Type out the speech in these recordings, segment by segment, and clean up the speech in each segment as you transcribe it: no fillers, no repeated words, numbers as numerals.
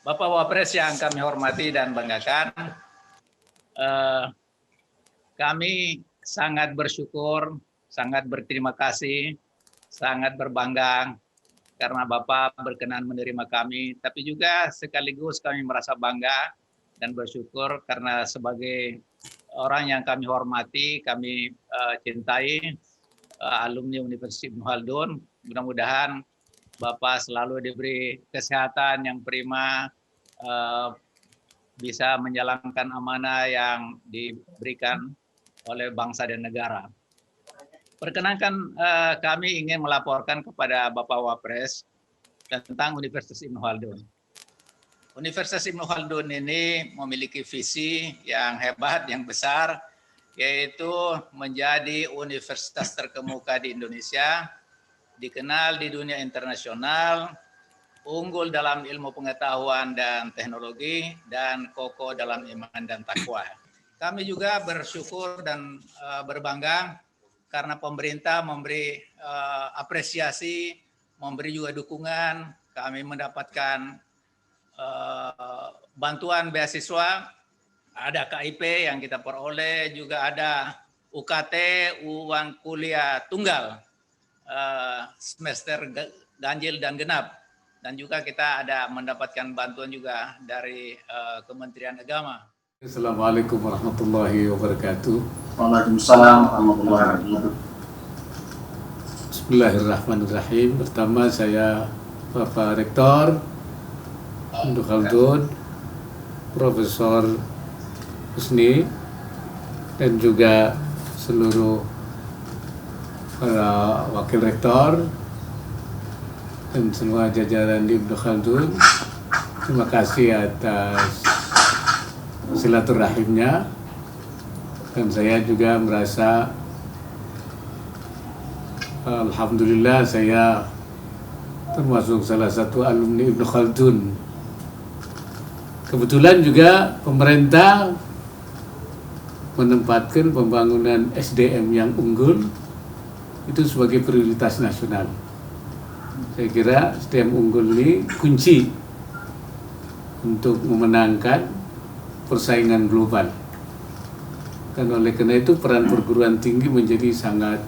Bapak Wapres yang kami hormati dan banggakan, kami sangat bersyukur, sangat berterima kasih, sangat berbangga karena Bapak berkenan menerima kami, tapi juga sekaligus kami merasa bangga dan bersyukur karena sebagai orang yang kami hormati, kami cintai, alumni Universitas Ibnu Khaldun, mudah-mudahan Bapak selalu diberi kesehatan yang prima, bisa menjalankan amanah yang diberikan oleh bangsa dan negara. Perkenankan kami ingin melaporkan kepada Bapak Wapres tentang Universitas Ibnu Khaldun. Universitas Ibnu Khaldun ini memiliki visi yang hebat, yang besar, yaitu menjadi universitas terkemuka di Indonesia, dikenal di dunia internasional, unggul dalam ilmu pengetahuan dan teknologi, dan kokoh dalam iman dan takwa. Kami juga bersyukur dan berbangga karena pemerintah memberi apresiasi, memberi juga dukungan. Kami mendapatkan bantuan beasiswa, ada KIP yang kita peroleh, juga ada UKT, uang kuliah tunggal, semester ganjil dan genap. Dan juga kita ada mendapatkan bantuan juga dari Kementerian Agama. Assalamualaikum warahmatullahi wabarakatuh. Waalaikumsalam warahmatullahi wabarakatuh. Bismillahirrahmanirrahim. Pertama saya Bapak Rektor Ibnu Khaldun, Profesor Husni, dan juga seluruh para wakil rektor dan semua jajaran di Ibnu Khaldun. Terima kasih atas silaturahimnya, dan saya juga merasa alhamdulillah saya termasuk salah satu alumni Ibnu Khaldun. Kebetulan juga pemerintah menempatkan pembangunan SDM yang unggul itu sebagai prioritas nasional. Saya kira SDM unggul ini kunci untuk memenangkan persaingan global. Dan oleh karena itu peran perguruan tinggi menjadi sangat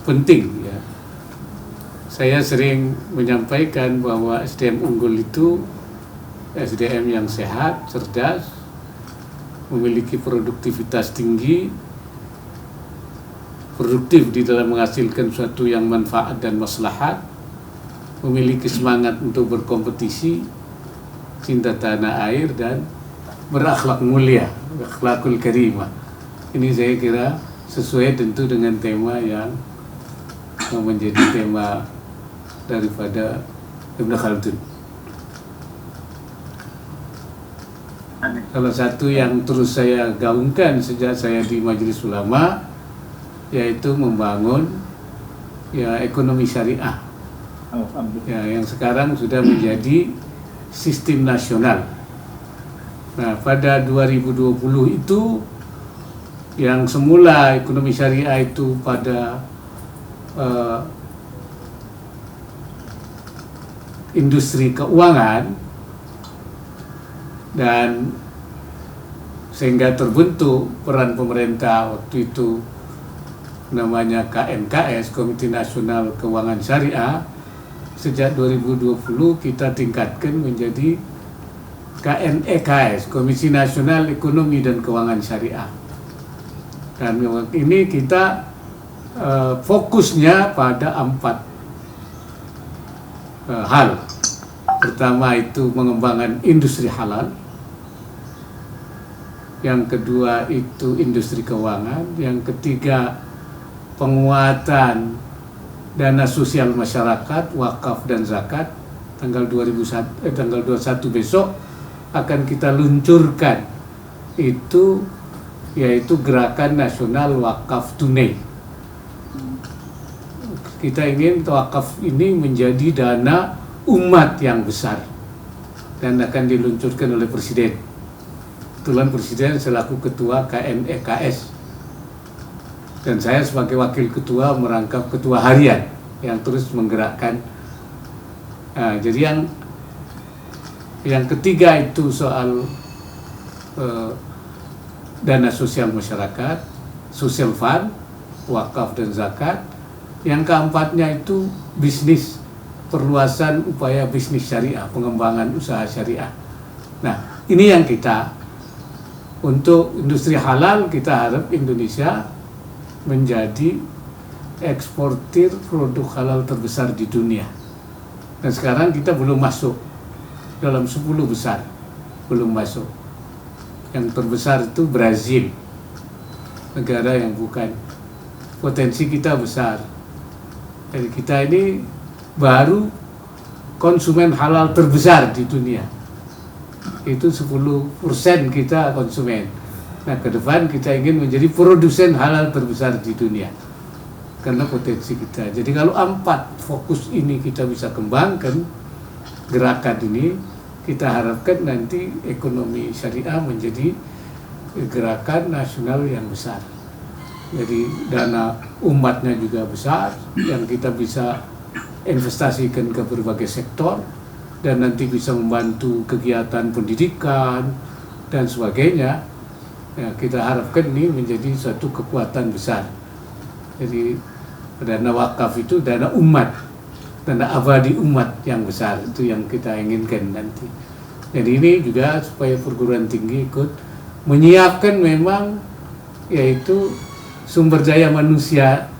penting. Ya. Saya sering menyampaikan bahwa SDM unggul itu SDM yang sehat, cerdas, memiliki produktivitas tinggi, produktif di dalam menghasilkan sesuatu yang manfaat dan maslahat, memiliki semangat untuk berkompetisi, cinta tanah air, dan berakhlak mulia, akhlakul karimah. Ini saya kira sesuai tentu dengan tema yang menjadi tema daripada Ibnu Khaldun. Salah satu yang terus saya gaungkan sejak saya di Majelis Ulama yaitu membangun ekonomi syariah, yang sekarang sudah menjadi sistem nasional. Nah, pada 2020 itu yang semula ekonomi syariah itu pada industri keuangan, dan sehingga terbentuk peran pemerintah waktu itu namanya KNKS, Komite Nasional Keuangan Syariah. Sejak 2020 kita tingkatkan menjadi KNEKS, Komisi Nasional Ekonomi dan Keuangan Syariah. Dan ini kita fokusnya pada 4 hal. Pertama itu mengembangkan industri halal, yang kedua itu industri keuangan, yang ketiga penguatan dana sosial masyarakat, wakaf dan zakat. Tanggal 21 besok akan kita luncurkan itu, yaitu Gerakan Nasional Wakaf Tunai. Kita ingin wakaf ini menjadi dana umat yang besar dan akan diluncurkan oleh Presiden. Kebetulan Presiden selaku Ketua KNEKS dan saya sebagai Wakil Ketua merangkap Ketua Harian yang terus menggerakkan. Jadi yang Yang ketiga itu soal dana sosial masyarakat, social fund, wakaf dan zakat. Yang keempatnya itu bisnis, perluasan upaya bisnis syariah, pengembangan usaha syariah. Nah, ini yang kita, untuk industri halal kita harap Indonesia menjadi eksportir produk halal terbesar di dunia. Dan sekarang kita belum masuk dalam 10 besar, belum masuk. Yang terbesar itu Brazil, negara yang bukan. Potensi kita besar. Jadi kita ini baru konsumen halal terbesar di dunia. Itu 10% kita konsumen. Nah, ke depan kita ingin menjadi produsen halal terbesar di dunia. Karena potensi kita. Jadi kalau 4 fokus ini kita bisa kembangkan, gerakan ini, kita harapkan nanti ekonomi syariah menjadi gerakan nasional yang besar. Jadi dana umatnya juga besar, yang kita bisa investasikan ke berbagai sektor, dan nanti bisa membantu kegiatan pendidikan dan sebagainya. Ya, kita harapkan ini menjadi satu kekuatan besar. Jadi dana wakaf itu dana umat, dana abadi umat yang besar, itu yang kita inginkan nanti. Jadi ini juga supaya perguruan tinggi ikut menyiapkan memang yaitu sumber daya manusia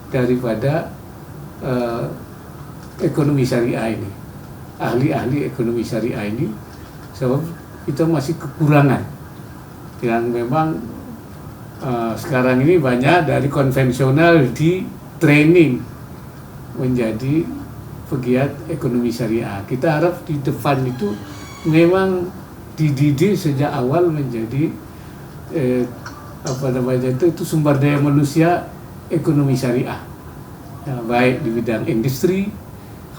daripada ekonomi syariah ini, ahli-ahli ekonomi syariah ini, sebab kita masih kekurangan yang memang sekarang ini banyak dari konvensional di training menjadi pegiat ekonomi syariah. Kita harap di depan itu memang dididik sejak awal menjadi itu sumber daya manusia ekonomi syariah, ya, baik di bidang industri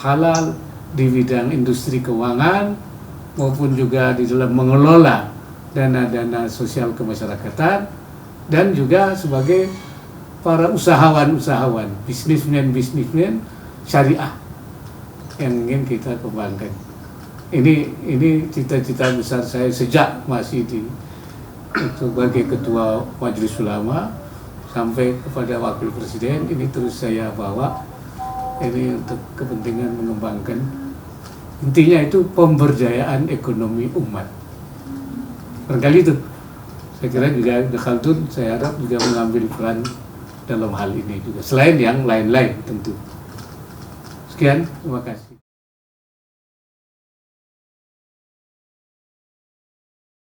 halal, di bidang industri keuangan, maupun juga di dalam mengelola dana-dana sosial kemasyarakatan, dan juga sebagai para usahawan-usahawan, bisnismen syariah yang ingin kita kembangkan. Ini cita-cita besar saya sejak masih sebagai ketua Majelis Ulama sampai kepada Wakil Presiden. Ini terus saya bawa ini untuk kepentingan mengembangkan, intinya itu pemberdayaan ekonomi umat. Barangkali itu saya kira juga Khaldun, saya harap juga mengambil peran dalam hal ini juga, selain yang lain-lain tentu. Sekian, terima kasih.